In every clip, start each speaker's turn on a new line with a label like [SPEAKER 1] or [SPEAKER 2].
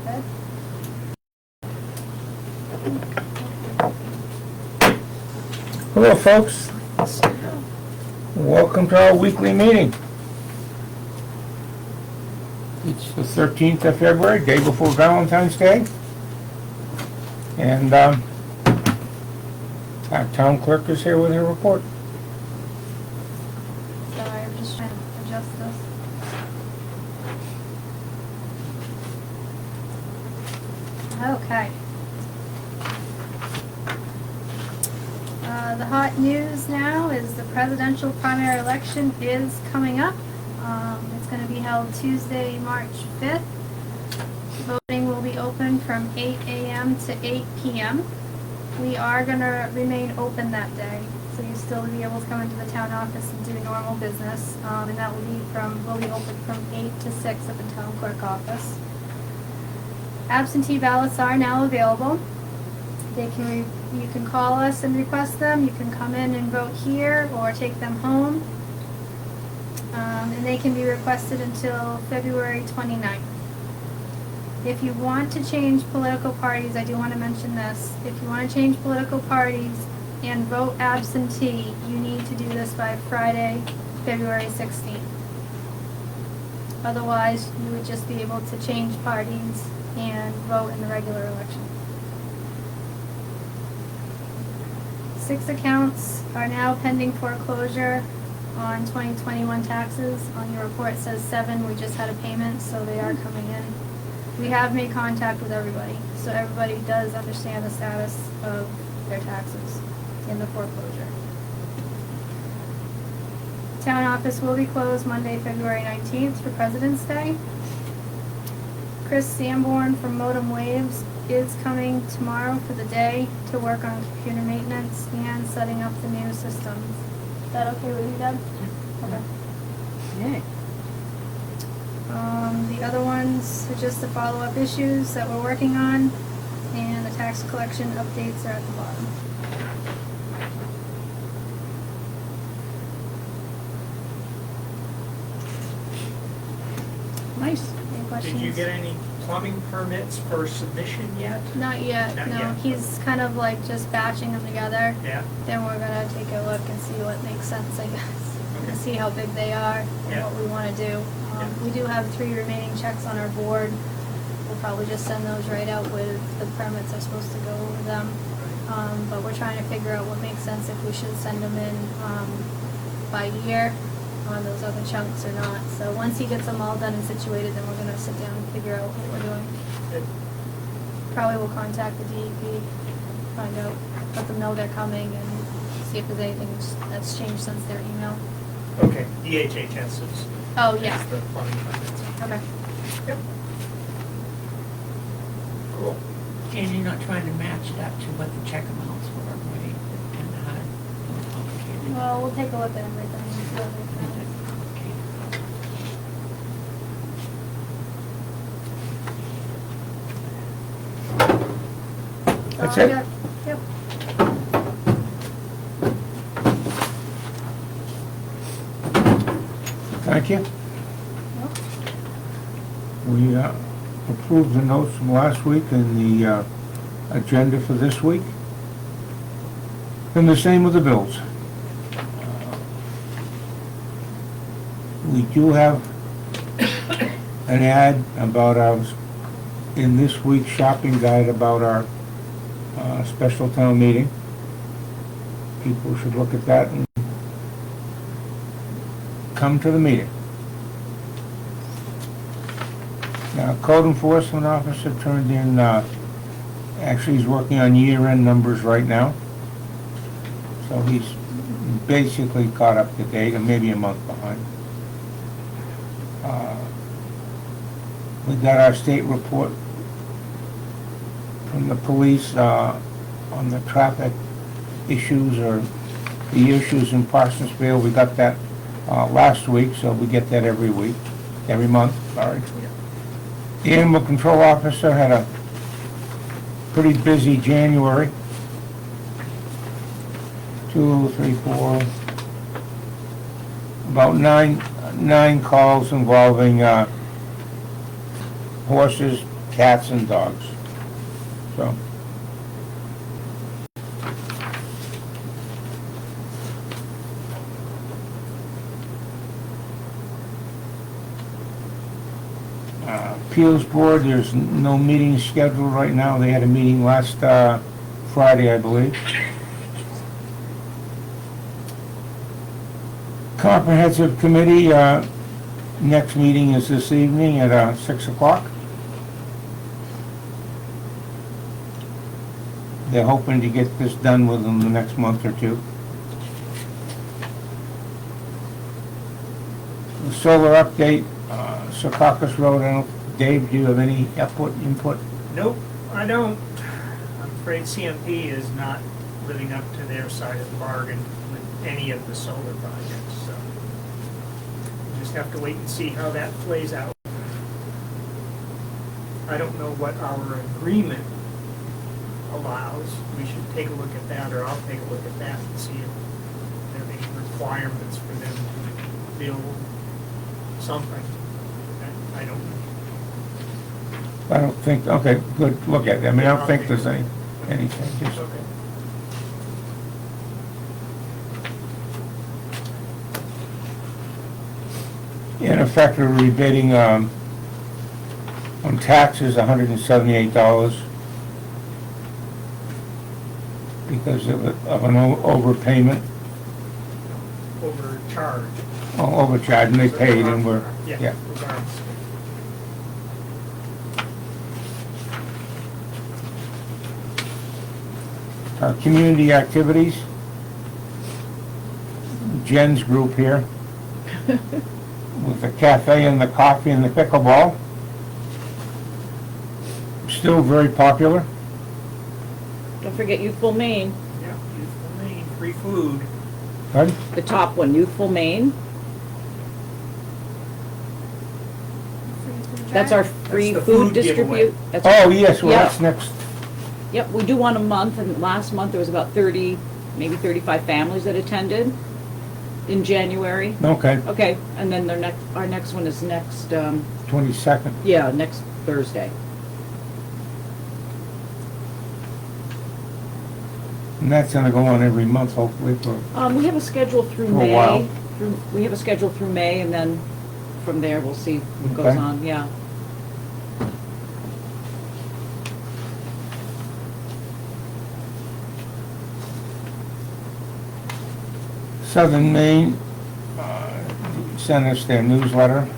[SPEAKER 1] Good.
[SPEAKER 2] Hello, folks. Welcome to our weekly meeting. It's the 13th of February, day before Valentine's Day. And our town clerk is here with her report.
[SPEAKER 1] Sorry, I'm just trying to adjust this. Okay. The hot news now is the presidential primary election is coming up. It's going to be held Tuesday, March 5th. Voting will be open from 8 a.m. to 8 p.m. We are going to remain open that day, so you'll still be able to come into the town office and do normal business, and that will be open from 8 to 6 at the town clerk office. Absentee ballots are now available. You can call us and request them. You can come in and vote here or take them home. And they can be requested until February 29th. If you want to change political parties, I do want to mention this. If you want to change political parties and vote absentee, you need to do this by Friday, February 16th. Otherwise, you would just be able to change parties and vote in the regular election. 6 accounts are now pending foreclosure on 2021 taxes. On your report it says 7. We just had a payment, so they are coming in. We have made contact with everybody, so everybody does understand the status of their taxes in the foreclosure. Town office will be closed Monday, February 19th for President's Day. Chris Sanborn from Modem Waves is coming tomorrow for the day to work on computer maintenance and setting up the new systems. Is that okay with you, Deb? Okay.
[SPEAKER 3] Yeah.
[SPEAKER 1] The other ones are just the follow-up issues that we're working on, and the tax collection updates are at the bottom.
[SPEAKER 3] Nice.
[SPEAKER 1] Any questions?
[SPEAKER 4] Did you get any plumbing permits for submission yet?
[SPEAKER 1] Not yet,
[SPEAKER 4] Not
[SPEAKER 1] no.
[SPEAKER 4] yet.
[SPEAKER 1] He's kind of like just batching them together.
[SPEAKER 4] Yeah.
[SPEAKER 1] Then we're gonna take a look and see what makes sense, I guess.
[SPEAKER 4] Okay.
[SPEAKER 1] And see how big they are and
[SPEAKER 4] Yeah.
[SPEAKER 1] what we wanna do.
[SPEAKER 4] Yeah.
[SPEAKER 1] We do have 3 remaining checks on our board. We'll probably just send those right out with the permits are supposed to go with them. But we're trying to figure out what makes sense, if we should send them in by year on those other chunks or not. So once he gets them all done and situated, then we're gonna sit down and figure out what we're doing.
[SPEAKER 4] Good.
[SPEAKER 1] Probably will contact the DEP, find out, let them know they're coming, and see if there's anything that's changed since their email.
[SPEAKER 4] Okay, DHHS is.
[SPEAKER 1] Oh, yeah.
[SPEAKER 4] is the plumbing permits.
[SPEAKER 1] Okay.
[SPEAKER 4] Yep. Cool.
[SPEAKER 3] And you're not trying to match it up to what the check amounts were, right? It's kind of hard, more complicated.
[SPEAKER 1] Well, we'll take a look at everything and see what makes sense.
[SPEAKER 2] That's
[SPEAKER 1] all I
[SPEAKER 2] it?
[SPEAKER 1] got. Yep.
[SPEAKER 2] Thank you.
[SPEAKER 1] Yep.
[SPEAKER 2] We approved the notes from last week and the agenda for this week. And the same with the bills. We do have an ad about in this week's shopping guide about our special town meeting. People should look at that and come to the meeting. Now, code enforcement officer turned in, actually he's working on year-end numbers right now. So he's basically caught up to date, and maybe a month behind. We got our state report from the police on the traffic issues or the issues in Parsonsville. We got that last week, so we get that every month, sorry. The animal control officer had a pretty busy January. 2, 3, 4, about nine calls involving horses, cats and dogs. So, appeals board, there's no meeting scheduled right now. They had a meeting last Friday, I believe. Comprehensive committee, next meeting is this evening at 6 o'clock. They're hoping to get this done within the next month or two. The solar update, Secaucus Road, I don't, Dave, do you have any input?
[SPEAKER 4] Nope, I don't. I'm afraid CMP is not living up to their side of the bargain with any of the solar projects, so we'll just have to wait and see how that plays out. I don't know what our agreement allows. We should take a look at that, or I'll take a look at that and see if there are any requirements for them to build something. I don't know.
[SPEAKER 2] I don't think, okay, good, look at it. I mean, I don't think there's any changes.
[SPEAKER 4] Okay.
[SPEAKER 2] In effect, we're rebidding on taxes, $178 because of an overpayment,
[SPEAKER 4] Overcharge.
[SPEAKER 2] overcharge, and they paid, and we're, yeah.
[SPEAKER 4] Regardless.
[SPEAKER 2] Community activities, Jen's group here, with the cafe and the coffee and the pickleball. Still very popular.
[SPEAKER 5] Don't forget Youthful Maine,
[SPEAKER 4] Yeah, Youthful Maine, free food.
[SPEAKER 2] Pardon?
[SPEAKER 5] the top one, Youthful Maine. That's our free
[SPEAKER 4] the
[SPEAKER 5] food
[SPEAKER 4] food giveaway.
[SPEAKER 5] distribute. That's
[SPEAKER 2] Oh, yes, well,
[SPEAKER 5] Yeah.
[SPEAKER 2] that's next.
[SPEAKER 5] Yep, we do one a month, and last month there was about 30, maybe 35 families that attended in January.
[SPEAKER 2] Okay,
[SPEAKER 5] Okay, and then our next one is next,
[SPEAKER 2] 22nd.
[SPEAKER 5] next Thursday.
[SPEAKER 2] And that's gonna go on every month, hopefully, for,
[SPEAKER 5] We have a schedule through
[SPEAKER 2] For a
[SPEAKER 5] May.
[SPEAKER 2] while.
[SPEAKER 5] We have a schedule through May, and then from there, we'll see what goes
[SPEAKER 2] Okay.
[SPEAKER 5] on, yeah.
[SPEAKER 2] Southern Maine sent us their newsletter.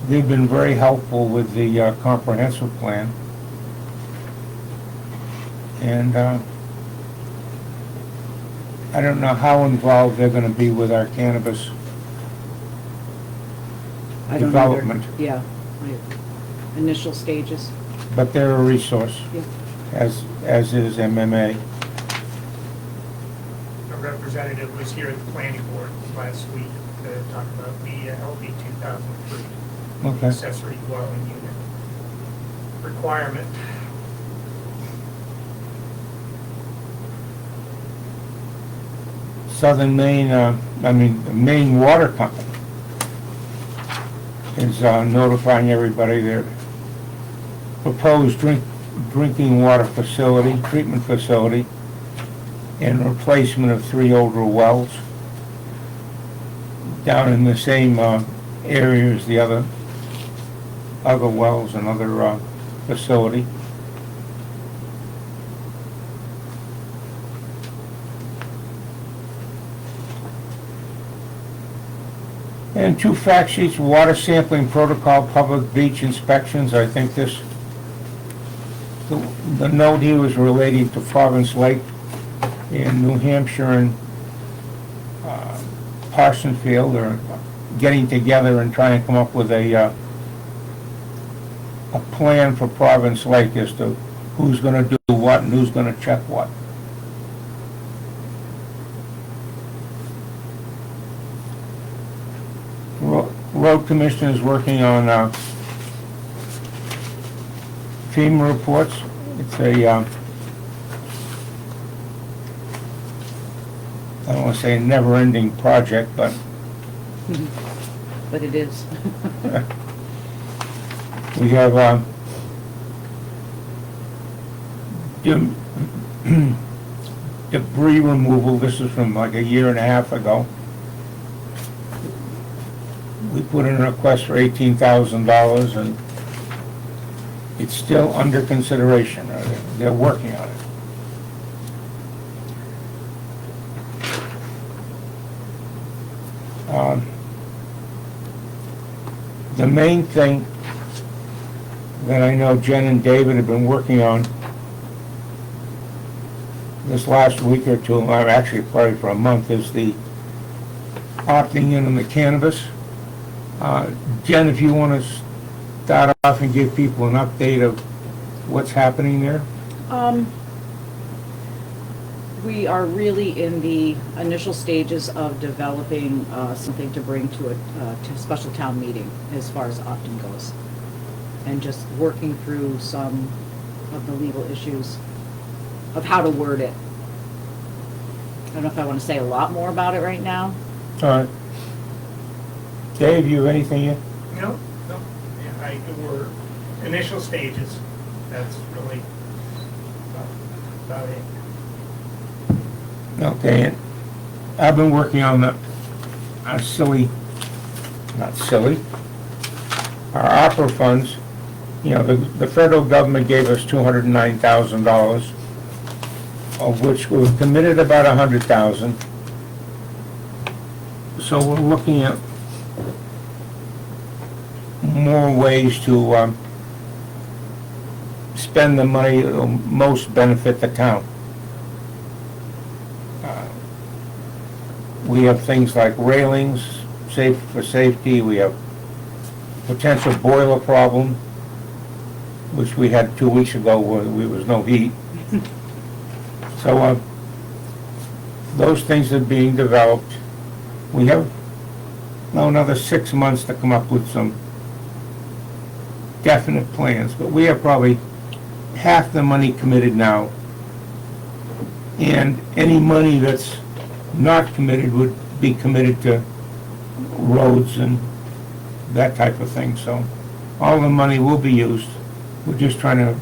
[SPEAKER 2] They've been very helpful with the comprehensive plan. And I don't know how involved they're gonna be with our cannabis
[SPEAKER 5] I don't either.
[SPEAKER 2] development,
[SPEAKER 5] Yeah, right. Initial stages.
[SPEAKER 2] but they're a resource,
[SPEAKER 5] Yeah.
[SPEAKER 2] as is MMA.
[SPEAKER 4] A representative was here at the planning board last week to talk about the LB 2003,
[SPEAKER 2] Okay.
[SPEAKER 4] accessory dwelling unit requirement.
[SPEAKER 2] Southern Maine, Maine Water Company is notifying everybody their proposed drinking water facility, treatment facility, and replacement of 3 older wells down in the same area as the other wells and other facility. And 2 fact sheets, water sampling protocol, public beach inspections. I think the note here was relating to Province Lake in New Hampshire and Parsonsfield are getting together and trying to come up with a plan for Province Lake as to who's gonna do what and who's gonna check what. Road Commissioner is working on FEMA reports. It's a, I don't want to say a never-ending project, but
[SPEAKER 5] but it is.
[SPEAKER 2] We have, debris removal. This is from like a year and a half ago. We put in a request for $18,000 and it's still under consideration. They're working on it. The main thing that I know Jen and David have been working on this last week or two, or actually probably for a month, is the opting in on the cannabis. Jen, if you want to start off and give people an update of what's happening there?
[SPEAKER 5] We are really in the initial stages of developing something to bring to a special town meeting as far as opting goes. And just working through some of the legal issues of how to word it. I don't know if I want to say a lot more about it right now.
[SPEAKER 2] All right. Dave, you have anything yet?
[SPEAKER 4] No. Yeah, we're initial stages. That's really about it.
[SPEAKER 2] Okay, and I've been working on our opera funds. You know, the federal government gave us $209,000, of which we've committed about $100,000. So we're looking at more ways to spend the money that will most benefit the town. We have things like railings, for safety. We have potential boiler problem, which we had 2 weeks ago where there was no heat. So those things are being developed. We have now another 6 months to come up with some definite plans, but we have probably half the money committed now. And any money that's not committed would be committed to roads and that type of thing. So all the money will be used. We're just trying to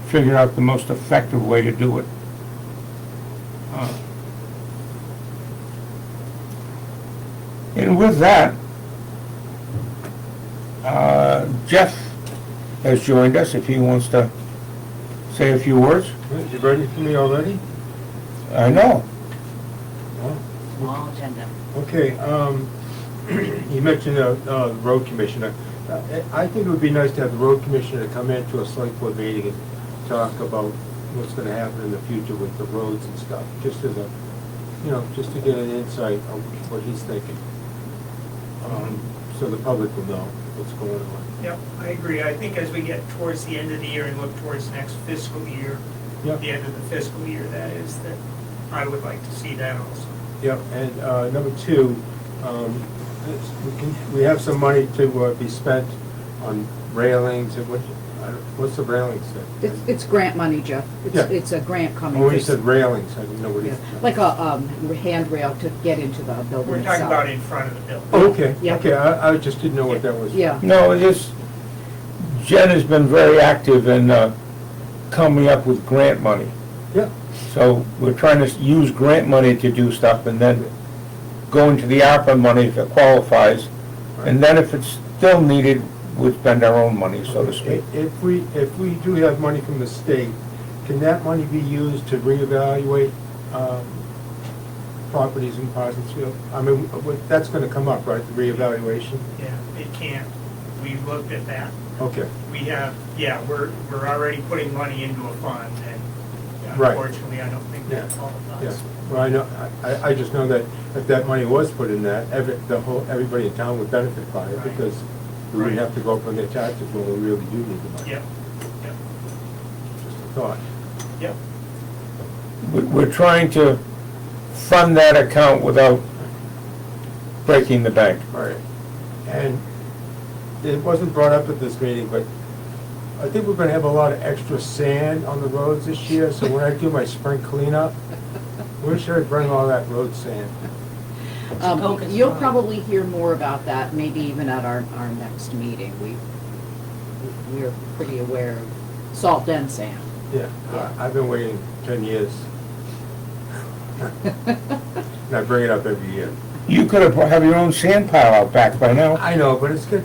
[SPEAKER 2] figure out the most effective way to do it. And with that, Jeff has joined us if he wants to say a few words.
[SPEAKER 6] You ready for me already?
[SPEAKER 2] I know.
[SPEAKER 5] Small agenda.
[SPEAKER 6] Okay, you mentioned the road commissioner. I think it would be nice to have the road commissioner come into a select board meeting and talk about what's gonna happen in the future with the roads and stuff, just as a, just to get an insight of what he's thinking. So the public will know what's going on.
[SPEAKER 4] Yep, I agree. I think as we get towards the end of the year and look towards next fiscal year,
[SPEAKER 6] Yep.
[SPEAKER 4] the end of the fiscal year, that is, that I would like to see that also.
[SPEAKER 6] Yep, and number two, we have some money to be spent on railings and what's the railings thing?
[SPEAKER 5] It's grant money, Jeff.
[SPEAKER 6] Yeah.
[SPEAKER 5] It's a grant coming.
[SPEAKER 6] When you said railings, I didn't know what
[SPEAKER 5] Yeah,
[SPEAKER 6] it.
[SPEAKER 5] like a handrail to get into the building
[SPEAKER 4] We're
[SPEAKER 5] itself.
[SPEAKER 4] talking about in front of the building.
[SPEAKER 6] Oh, okay,
[SPEAKER 5] Yeah.
[SPEAKER 6] okay, I just didn't know what that was.
[SPEAKER 5] Yeah.
[SPEAKER 2] No, Jen has been very active in coming up with grant money.
[SPEAKER 6] Yeah,
[SPEAKER 2] So we're trying to use grant money to do stuff and then go into the ARPA money if it qualifies. And then if it's still needed, we spend our own money, so to speak.
[SPEAKER 6] If we do have money from the state, can that money be used to reevaluate properties in Parsonsfield? I mean, that's gonna come up, right, the reevaluation?
[SPEAKER 4] Yeah, it can't. We've looked at that.
[SPEAKER 6] Okay,
[SPEAKER 4] We have, we're already putting money into a fund, and
[SPEAKER 6] Right.
[SPEAKER 4] unfortunately, I don't think that's all it
[SPEAKER 6] yeah.
[SPEAKER 4] does.
[SPEAKER 6] Well, I know, I just know that if that money was put in that, everybody in town would benefit by it,
[SPEAKER 4] Right.
[SPEAKER 6] because we wouldn't have to go up on their taxes when we really do need the money.
[SPEAKER 4] Yep,
[SPEAKER 6] Just a thought.
[SPEAKER 4] yep.
[SPEAKER 2] We're trying to fund that account without breaking the bank.
[SPEAKER 6] All right. And it wasn't brought up at this meeting, but I think we're gonna have a lot of extra sand on the roads this year, so when I do my spring cleanup, where should I bring all that road sand?
[SPEAKER 3] Focus
[SPEAKER 5] You'll
[SPEAKER 3] on-
[SPEAKER 5] probably hear more about that, maybe even at our next meeting. We're pretty aware of salt and sand.
[SPEAKER 6] Yeah, I've been waiting 10 years. And I bring it up every year.
[SPEAKER 2] You could have your own sand pile out back by now.
[SPEAKER 6] I know, but it's got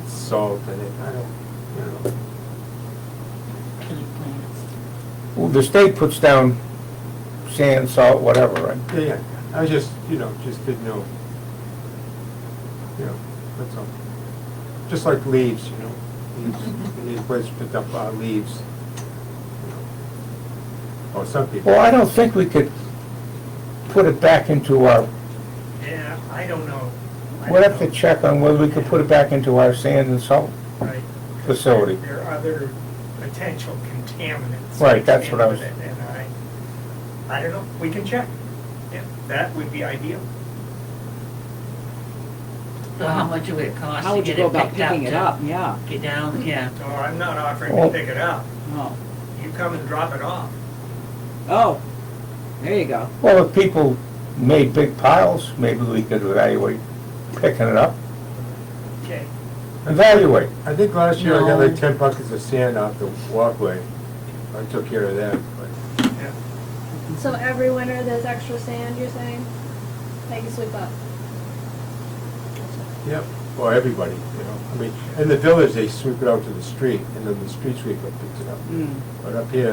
[SPEAKER 6] salt in it. I don't, you know.
[SPEAKER 3] Killing plants.
[SPEAKER 2] Well, the state puts down sand, salt, whatever, right?
[SPEAKER 6] Yeah, I was just, just didn't know. That's all. Just like leaves, Leaves, you need a place to pick up leaves. Or some people.
[SPEAKER 2] Well, I don't think we could put it back into our,
[SPEAKER 4] Yeah, I don't know. I
[SPEAKER 2] we'd
[SPEAKER 4] don't
[SPEAKER 2] have to
[SPEAKER 4] know.
[SPEAKER 2] check on whether we could put it back into our sand and salt
[SPEAKER 4] Right.
[SPEAKER 2] facility.
[SPEAKER 4] There are other potential contaminants.
[SPEAKER 2] Right, that's what I was-
[SPEAKER 4] And I don't know, we can check. Yeah, that would be ideal.
[SPEAKER 3] So how much would it cost
[SPEAKER 5] How
[SPEAKER 3] to
[SPEAKER 5] would you
[SPEAKER 3] get
[SPEAKER 5] go
[SPEAKER 3] it
[SPEAKER 5] about
[SPEAKER 3] picked up?
[SPEAKER 5] picking it
[SPEAKER 3] to
[SPEAKER 5] up? Yeah.
[SPEAKER 3] Get down, yeah.
[SPEAKER 4] So I'm not offering
[SPEAKER 2] Well-
[SPEAKER 4] to pick it up.
[SPEAKER 5] Oh.
[SPEAKER 4] You come and drop it off.
[SPEAKER 5] Oh, there you go.
[SPEAKER 2] Well, if people made big piles, maybe we could evaluate picking it up.
[SPEAKER 4] Okay.
[SPEAKER 2] Evaluate.
[SPEAKER 6] I think last year I got
[SPEAKER 3] No.
[SPEAKER 6] like 10 buckets of sand off the walkway. I took care of that, but,
[SPEAKER 4] Yeah.
[SPEAKER 1] So every winter there's extra sand, you're saying? That you sweep up?
[SPEAKER 6] yep, well, everybody, I mean, in the village, they sweep it out to the street, and then the street sweeper picks it up.
[SPEAKER 5] Mm.
[SPEAKER 6] But up here,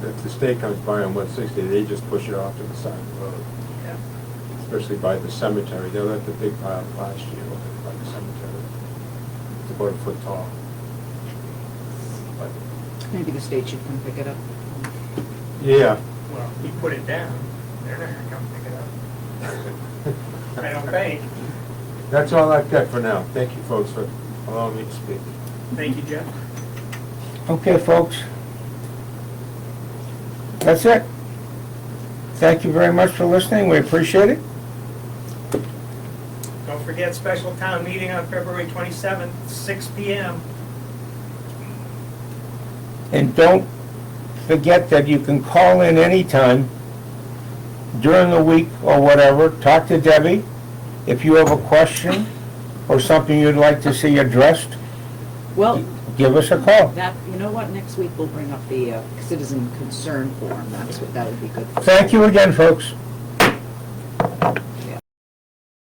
[SPEAKER 6] if the state comes by on 160, they just push it off to the side of the road,
[SPEAKER 4] Yeah.
[SPEAKER 6] especially by the cemetery. They left a big pile last year over by the cemetery. It's about a foot tall. But,
[SPEAKER 5] Maybe the state should come pick it up.
[SPEAKER 6] yeah.
[SPEAKER 4] Well, you put it down, they're not gonna come pick it up. I don't think.
[SPEAKER 6] That's all I've got for now. Thank you, folks, for allowing me to speak.
[SPEAKER 4] Thank you, Jeff.
[SPEAKER 2] Okay, folks. That's it. Thank you very much for listening. We appreciate it.
[SPEAKER 4] Don't forget, special town meeting on February 27th, 6 PM.
[SPEAKER 2] And don't forget that you can call in anytime during the week or whatever. Talk to Debbie. If you have a question or something you'd like to see addressed,
[SPEAKER 5] Well,
[SPEAKER 2] give us a call.
[SPEAKER 5] you know what, next week we'll bring up the citizen concern form. That would be good.
[SPEAKER 2] Thank you again, folks.